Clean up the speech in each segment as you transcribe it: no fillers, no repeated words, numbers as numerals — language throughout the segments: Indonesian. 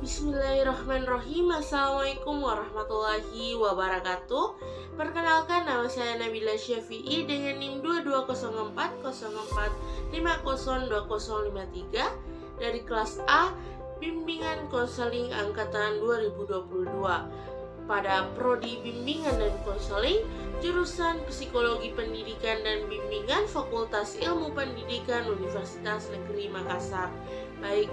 Bismillahirrahmanirrahim. Assalamualaikum warahmatullahi wabarakatuh. Perkenalkan, nama saya Nabila Syafi'i dengan NIM 220404502053 dari kelas A Bimbingan Konseling Angkatan 2022 pada Prodi Bimbingan dan Konseling jurusan Psikologi Pendidikan dan Bimbingan Fakultas Ilmu Pendidikan Universitas Negeri Makassar. Baik,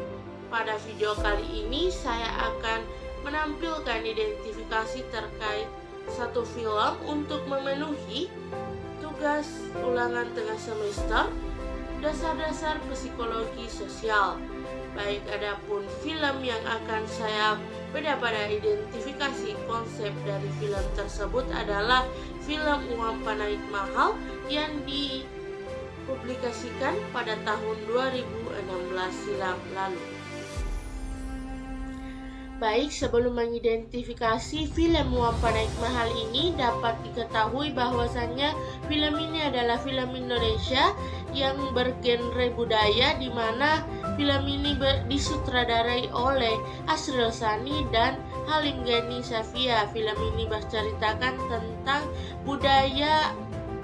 pada video kali ini saya akan menampilkan identifikasi terkait satu film untuk memenuhi tugas ulangan tengah semester dasar-dasar psikologi sosial. Baik, adapun film yang akan saya bedah pada identifikasi konsep dari film tersebut adalah film Uang Panaik Mahal yang dipublikasikan pada tahun 2016 silam lalu. Baik, sebelum mengidentifikasi film Uang Panaik Mahal ini, dapat diketahui bahwasannya film ini adalah film Indonesia yang bergenre budaya, di mana film ini disutradarai oleh Asril Sani dan Halim Ghani Safia. Film ini berceritakan tentang budaya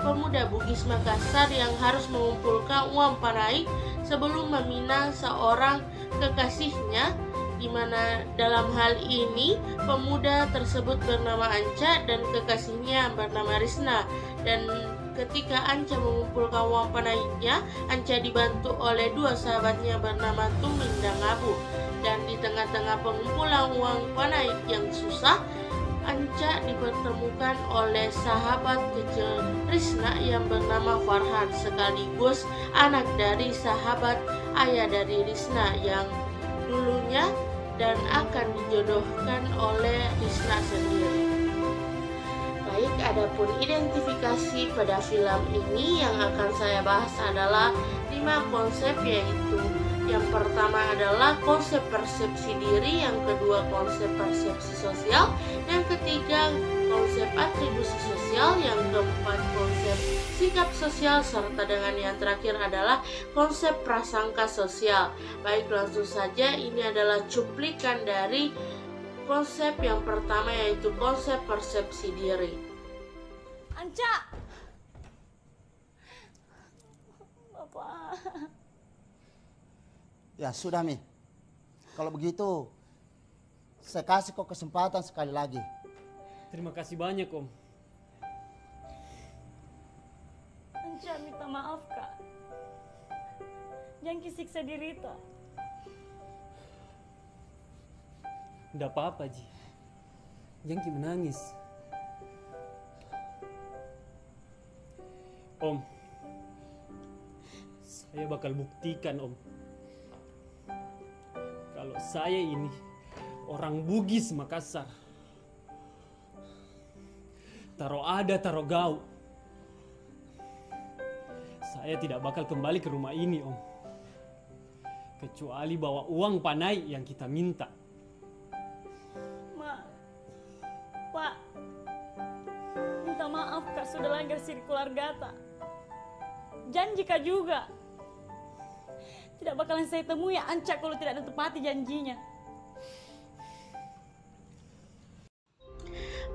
pemuda Bugis Makassar yang harus mengumpulkan uang panaik sebelum meminang seorang kekasihnya, di mana dalam hal ini pemuda tersebut bernama Anca dan kekasihnya bernama Risna. Dan ketika Anca mengumpulkan uang panaiknya, Anca dibantu oleh dua sahabatnya bernama Tumin dan Abu. Dan di tengah-tengah pengumpulan uang panaik yang susah, Anca dipertemukan oleh sahabat kecil Risna yang bernama Farhan, sekaligus anak dari sahabat ayah dari Risna yang dulunya dan akan dijodohkan oleh Risna sendiri. Baik, adapun identifikasi pada film ini yang akan saya bahas adalah 5 konsep, yaitu yang pertama adalah konsep persepsi diri, yang kedua konsep persepsi sosial, yang ketiga konsep atribusi sosial, yang keempat konsep sikap sosial, serta dengan yang terakhir adalah konsep prasangka sosial. Baik, langsung saja, ini adalah cuplikan dari konsep yang pertama, yaitu konsep persepsi diri. Anca! Bapak. Ya sudah Mi, kalau begitu saya kasih kau kesempatan sekali lagi. Terima kasih banyak Om. Anca minta maaf Kak, jangan siksa diri toh. Tidak apa-apa Ji, jangan menangis. Om, saya bakal buktikan Om, kalau saya ini orang Bugis Makassar. Taro ada, taro gau. Saya tidak bakal kembali ke rumah ini Om, kecuali bawa uang panai yang kita minta. Ma, Pak, minta maaf Kak, sudah langgar sirkular gata. Janji Kak juga, tidak bakalan saya temui Anca kalau tidak ditepati janjinya.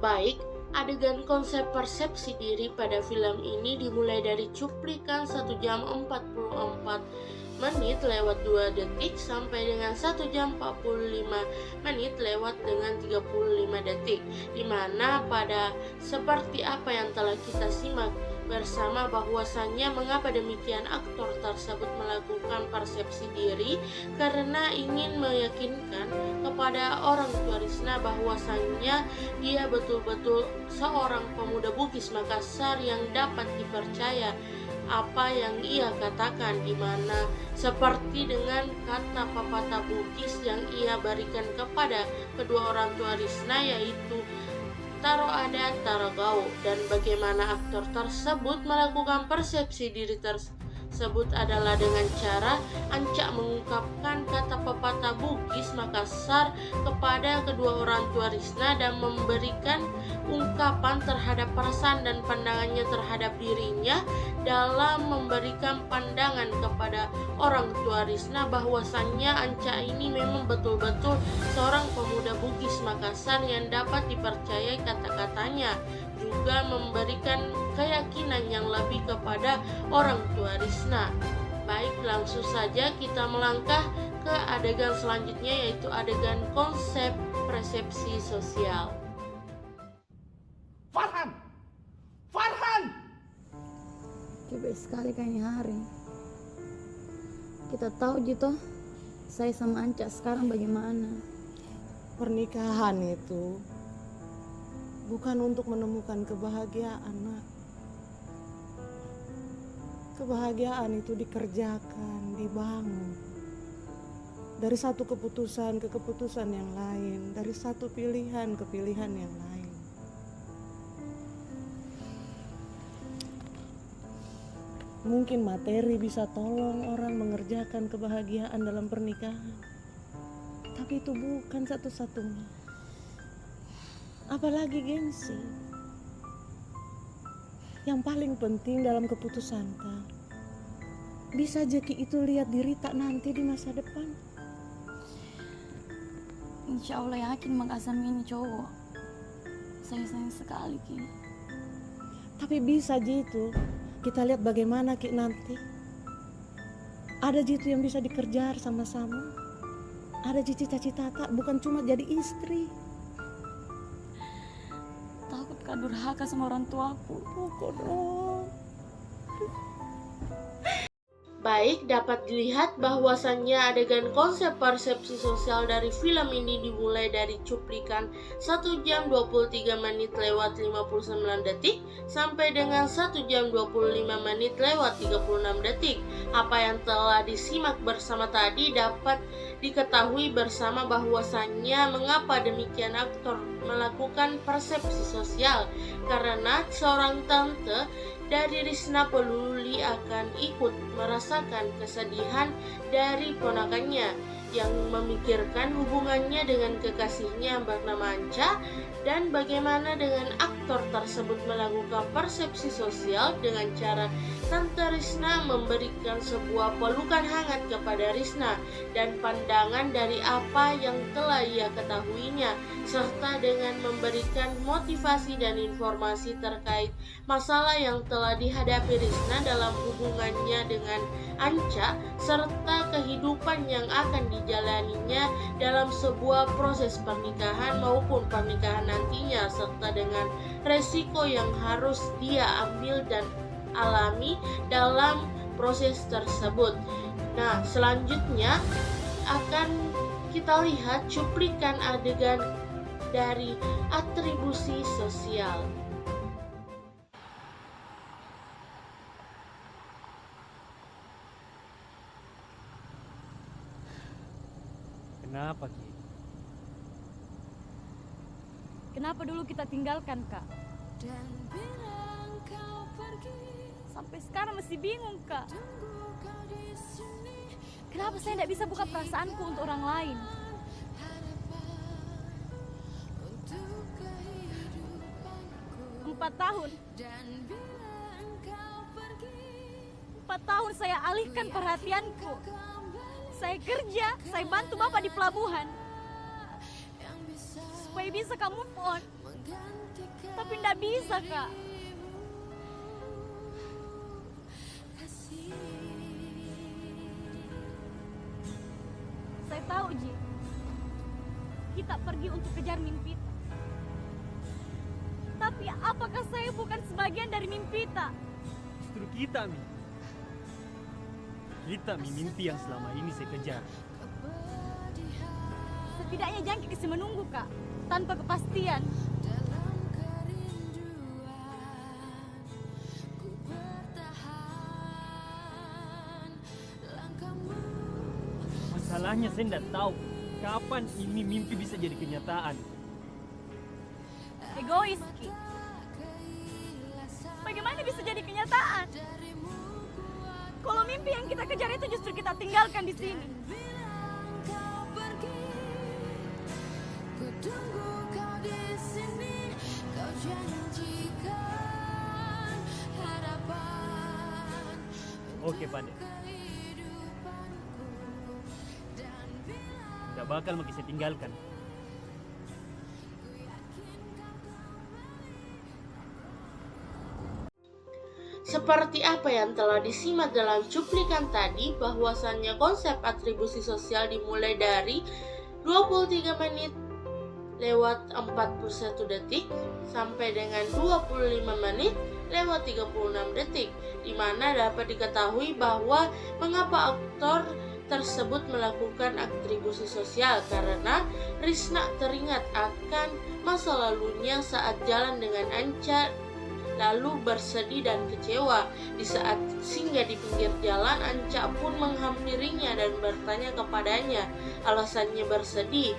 Baik, adegan konsep persepsi diri pada film ini dimulai dari cuplikan 1 jam 44 menit lewat 2 detik sampai dengan 1 jam 45 menit lewat dengan 35 detik, dimana pada seperti apa yang telah kita simak bersama bahwasannya mengapa demikian aktor tersebut melakukan persepsi diri, karena ingin meyakinkan kepada orang tua Risna bahwasannya dia betul-betul seorang pemuda Bugis Makassar yang dapat dipercaya apa yang ia katakan, di mana seperti dengan kata pepatah Bugis yang ia berikan kepada kedua orang tua Risna, yaitu taro ada, taro gau. Dan bagaimana aktor tersebut melakukan persepsi diri tersebut adalah dengan cara Anca mengungkapkan kata pepatah Bugis Makassar kepada kedua orang tua Risna dan memberikan ungkapan terhadap perasaan dan pandangannya terhadap dirinya dalam memberikan pandangan kepada orang tua Risna bahwasannya Anca ini memang betul-betul seorang pemuda Bugis Makassar yang dapat dipercayai kata-katanya, juga memberikan keyakinan yang lebih kepada orang tua Risna. Baik, langsung saja kita melangkah ke adegan selanjutnya, yaitu adegan konsep persepsi sosial. Farhan! Farhan! Coba sekali kayaknya hari. Kita tahu Jito, saya sama Anca sekarang bagaimana. Pernikahan itu bukan untuk menemukan kebahagiaan, nak. Kebahagiaan itu dikerjakan, dibangun. Dari satu keputusan ke keputusan yang lain, dari satu pilihan ke pilihan yang lain. Mungkin materi bisa tolong orang mengerjakan kebahagiaan dalam pernikahan. Tapi itu bukan satu-satunya. Apalagi gengsi. Yang paling penting dalam keputusan Kak, bisa Jeki itu lihat diri tak nanti di masa depan. Insya Allah yakin Mak Asam ini cowok. Saya sayang sekali Ki. Tapi bisa Jitu, kita lihat bagaimana Ki nanti. Ada Jitu yang bisa dikejar sama-sama. Ada cita-cita tak, bukan cuma jadi istri. Takut Kak durhaka sama orang tuaku. Pokok dong. Baik, dapat dilihat bahwasannya adegan konsep persepsi sosial dari film ini dimulai dari cuplikan 1 jam 23 menit lewat 59 detik sampai dengan 1 jam 25 menit lewat 36 detik. Apa yang telah disimak bersama tadi dapat diketahui bersama bahwasannya mengapa demikian aktor melakukan persepsi sosial, karena seorang tante dari Risna peduli akan ikut merasakan kesedihan dari ponakannya yang memikirkan hubungannya dengan kekasihnya yang bernama Anca, dan bagaimana dengan aktor tersebut melakukan persepsi sosial dengan cara Tante Risna memberikan sebuah pelukan hangat kepada Risna dan pandangan dari apa yang telah ia ketahuinya, serta dengan memberikan motivasi dan informasi terkait masalah yang telah dihadapi Risna dalam hubungannya dengan Anca, serta kehidupan yang akan dijalaninya dalam sebuah proses pernikahan maupun pernikahan nantinya, serta dengan resiko yang harus dia ambil dan alami dalam proses tersebut. Nah, selanjutnya akan kita lihat cuplikan adegan dari atribusi sosial. Kenapa Ki? Kenapa dulu kita tinggalkan Kak? Sampai sekarang masih bingung Kak. Kenapa saya tidak bisa buka perasaanku untuk orang lain? Empat tahun saya alihkan perhatianku. Saya kerja, saya bantu Bapak di pelabuhan supaya bisa kamu move on. Tapi tidak bisa Kak. Saya tahu Ji, kita pergi untuk kejar mimpi. Tapi apakah saya bukan sebagian dari mimpi tak? Justru kita Mi. Kita mimpi yang selama ini saya kejar. Setidaknya Jangki kasih menunggu Kak, tanpa kepastian. Masalahnya saya tidak tahu kapan ini mimpi bisa jadi kenyataan. Egois Ki. Bagaimana bisa jadi kenyataan? Kalau mimpi yang kita kejar itu justru kita tinggalkan di sini. Oke, Pade. Gak bakal mau saya tinggalkan. Seperti apa yang telah disimak dalam cuplikan tadi, bahwasannya konsep atribusi sosial dimulai dari 23 menit lewat 41 detik sampai dengan 25 menit lewat 36 detik, di mana dapat diketahui bahwa mengapa aktor tersebut melakukan atribusi sosial, karena Risna teringat akan masa lalunya saat jalan dengan Anca, lalu bersedih dan kecewa. Di saat singgah di pinggir jalan, Anca pun menghampirinya dan bertanya kepadanya alasannya bersedih.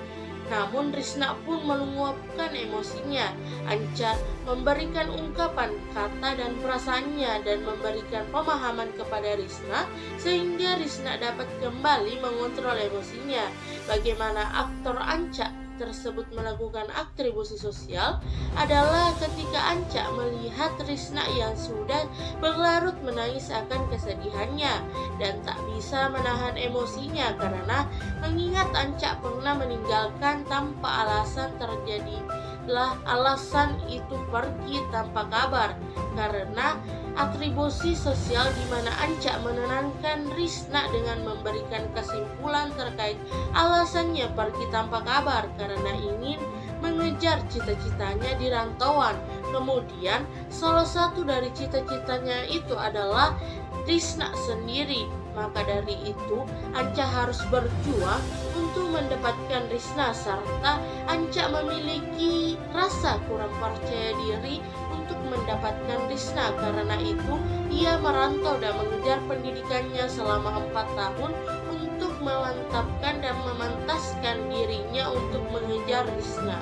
Namun Risna pun meluapkan emosinya. Anca memberikan ungkapan kata dan perasaannya dan memberikan pemahaman kepada Risna sehingga Risna dapat kembali mengontrol emosinya. Bagaimana aktor Anca tersebut melakukan atribusi sosial adalah ketika Anca melihat Risna yang sudah berlarut menangis akan kesedihannya dan tak bisa menahan emosinya karena mengingat Anca pernah meninggalkan tanpa alasan. Terjadilah alasan itu pergi tanpa kabar karena atribusi sosial, di mana Anca menenangkan Risna dengan memberikan kesimpulan terkait alasannya pergi tanpa kabar karena ingin mengejar cita-citanya di rantauan. Kemudian salah satu dari cita-citanya itu adalah Risna sendiri. Maka dari itu Anca harus berjuang untuk mendapatkan Risna, serta Anca memiliki rasa kurang percaya diri untuk mendapatkan Risna. Karena itu ia merantau dan mengejar pendidikannya selama 4 tahun untuk memantapkan dan memantaskan dirinya untuk mengejar Risna.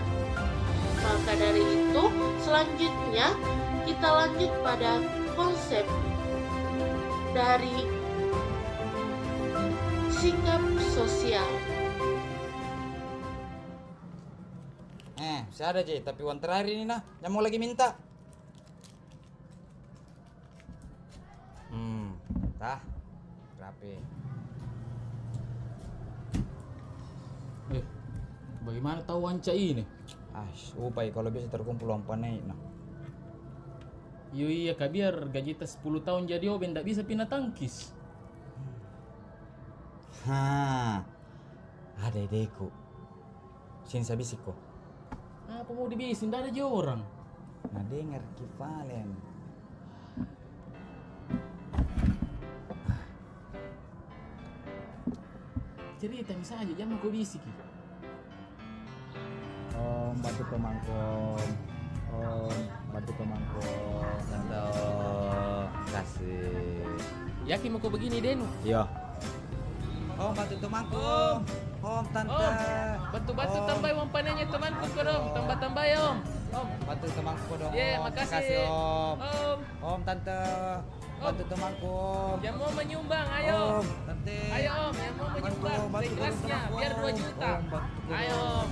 Maka dari itu selanjutnya kita lanjut pada konsep dari sikap sosial. Saya ada Ji, tapi uang terakhir ini nah, yang mau lagi minta. Rapi. Bagaimana tahu Anca ini? Supaya kalau bisa terkumpul uang panai nah. Iya kak, biar gaji tas 10 tahun jadi oben ndak bisa pindah tangkis. Ada ideku. Sini saya bisik kok. Apa mau dibisin? Ndak ada aja orang. Nah dengar kivalen. Cerita misalnya aja, jangan kau bisik. Om bantu pemangkom. Bantu pemangkom. Tante kasih. Yakin mau kau begini Denu? Iya. Om bantu pemangkom. Om tante. Bantu tambah uang panennya temanku dong. Tambah ya Om. Bantu temanku dong. Makasih Om. Om. Om tante. Bantu temanku. Yang mau menyumbang, ayo. Om, tante. Ayo Om, yang mau menyumbang seikhlasnya, biar 2 juta. Ayo Om.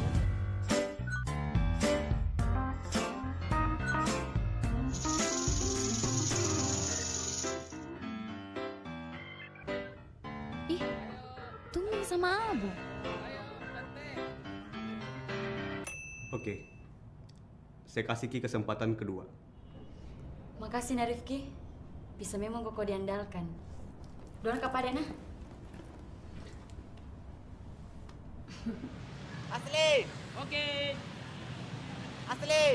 Tumben sama Abu. Oke, saya kasih Ki kesempatan kedua. Makasih Narifki, bisa memang kok diandalkan. Doang kepada nah. Asli. Oke. Asli.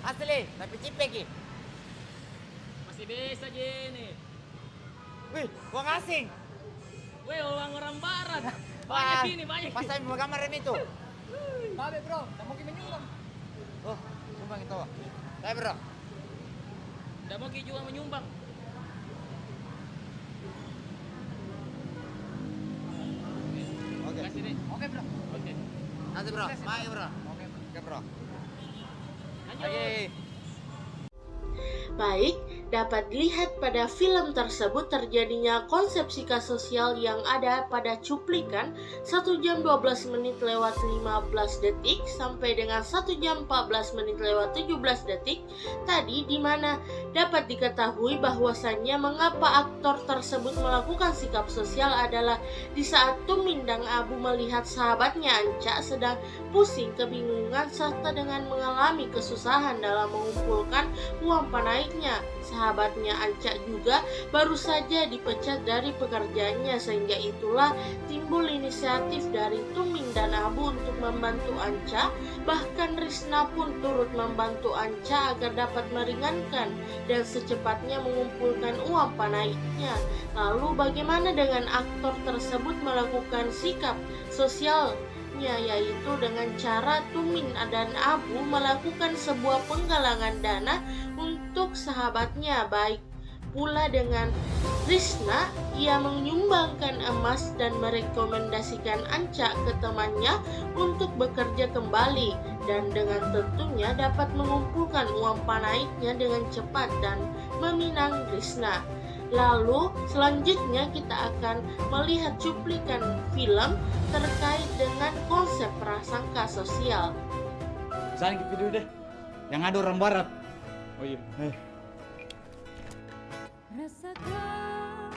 Asli, tapi cipek Ki. Masih bisa aja nih. Wih, uang asing. Weh, orang barat. Wah, Banyak ini, banyak. Pasain mau gambar itu. Babe bro, tak mau menyumbang. Oh, sumbang itu. Saya bro. Nggak mau juga menyumbang. Oke. Kasih deh. Oke bro. Oke. Nanti bro, bye bro. Oke bro. Lanjut. Oke. Baik, Dapat dilihat pada film tersebut terjadinya konsep psika sosial yang ada pada cuplikan 1 jam 12 menit lewat 15 detik sampai dengan 1 jam 14 menit lewat 17 detik tadi, di mana dapat diketahui bahwasannya mengapa aktor tersebut melakukan sikap sosial adalah di saat Tumin dan Abu melihat sahabatnya Anca sedang pusing, kebingungan, serta dengan mengalami kesusahan dalam mengumpulkan uang panaiknya. Sahabatnya Anca juga baru saja dipecat dari pekerjaannya, sehingga itulah timbul inisiatif dari Tumin dan Abu untuk membantu Anca. Bahkan Risna pun turut membantu Anca agar dapat meringankan dan secepatnya mengumpulkan uang panaiknya. Lalu bagaimana dengan aktor tersebut melakukan sikap sosial, yaitu dengan cara Tumin dan Abu melakukan sebuah penggalangan dana untuk sahabatnya. Baik pula dengan Risna, ia menyumbangkan emas dan merekomendasikan Anca ke temannya untuk bekerja kembali, dan dengan tentunya dapat mengumpulkan uang panaiknya dengan cepat dan meminang Risna. Lalu selanjutnya kita akan melihat cuplikan film terkait dengan konsep prasangka sosial. Sana ke video deh. Yang ada orang barat. Oh iya. Rasakan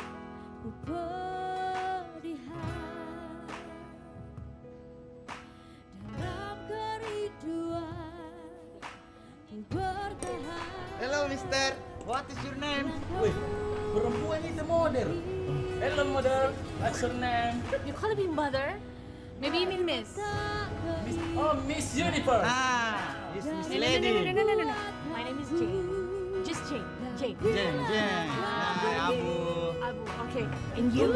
ku perihal dalam kerinduan ku bertahan. Hello, Mister. What is your name? Wih, perempuan itu model. Hello model, what's your name? You call me mother? Maybe you mean miss. Miss Universe. It's Miss No. My name is Jane. Just Jane. Jane. Jeng. Abu. Abu. Okay. And you?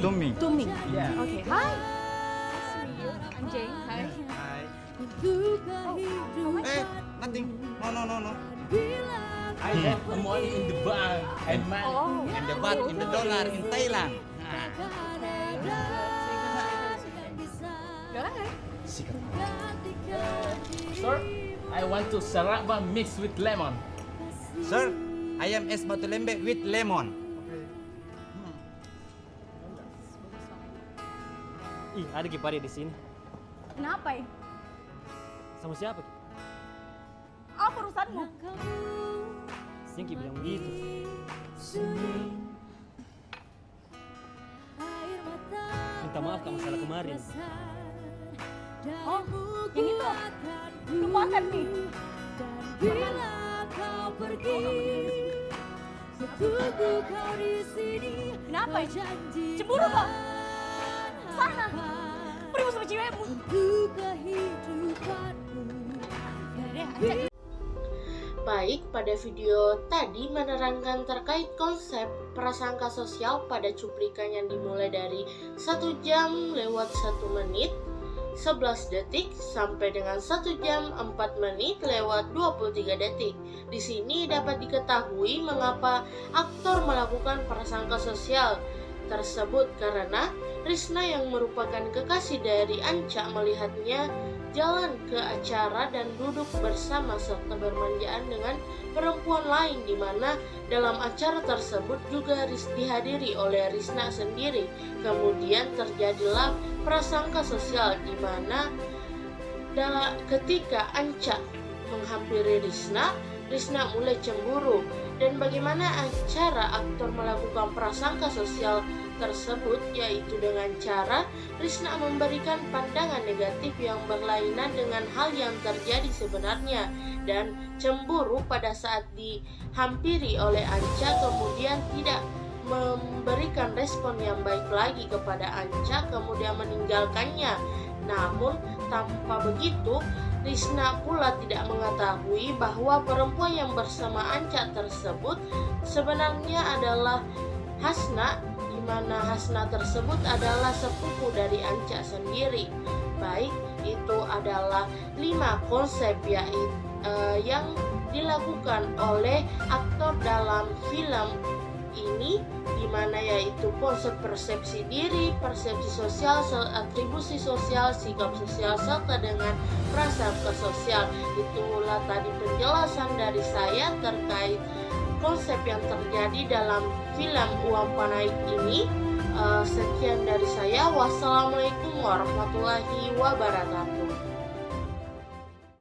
Tumi. Tumi. Yeah. Okay. Hi. Nice to meet you. I'm Jane. Hi. Hi. Oh. Nothing. No. I have the money in the bank and money. Oh. And the baht in the dollar in Thailand. Galang kan? Sir, I want to saraba mixed with lemon. Sir, I am es batu lembe with lemon. Ih, ada Kipari di sini. Kenapa ya? Sama siapa? Apa urusanmu? Singki bilang begitu. Minta maaf kak masalah kemarin. Oh, yang itu? Lupakan nih. Kenapa ya? Cemburu kok? Sana, pergi sama cewekmu. Baik, pada video tadi menerangkan terkait konsep prasangka sosial pada cuplikan yang dimulai dari 1 jam lewat 1 menit 11 detik sampai dengan 1 jam 4 menit lewat 23 detik. Di sini dapat diketahui mengapa aktor melakukan prasangka sosial tersebut, karena Risna yang merupakan kekasih dari Anca melihatnya jalan ke acara dan duduk bersama serta bermanjaan dengan perempuan lain, di mana dalam acara tersebut juga dihadiri oleh Risna sendiri. Kemudian terjadilah prasangka sosial di mana ketika Anca menghampiri Risna mulai cemburu. Dan bagaimana cara aktor melakukan prasangka sosial tersebut, yaitu dengan cara Risna memberikan pandangan negatif yang berlainan dengan hal yang terjadi sebenarnya, dan cemburu pada saat dihampiri oleh Anca, kemudian tidak memberikan respon yang baik lagi kepada Anca, kemudian meninggalkannya. Namun tanpa begitu, Risna pula tidak mengetahui bahwa perempuan yang bersama Anca tersebut sebenarnya adalah Hasna, di mana Hasna tersebut adalah sepupu dari Anca sendiri. Baik, itu adalah 5 konsep yang dilakukan oleh aktor dalam film ini, di mana yaitu konsep persepsi diri, persepsi sosial, atribusi sosial, sikap sosial, serta dengan prasangka sosial. Itulah tadi penjelasan dari saya terkait konsep yang terjadi dalam film Uang Panaik ini. Sekian dari saya. Wassalamualaikum warahmatullahi wabarakatuh.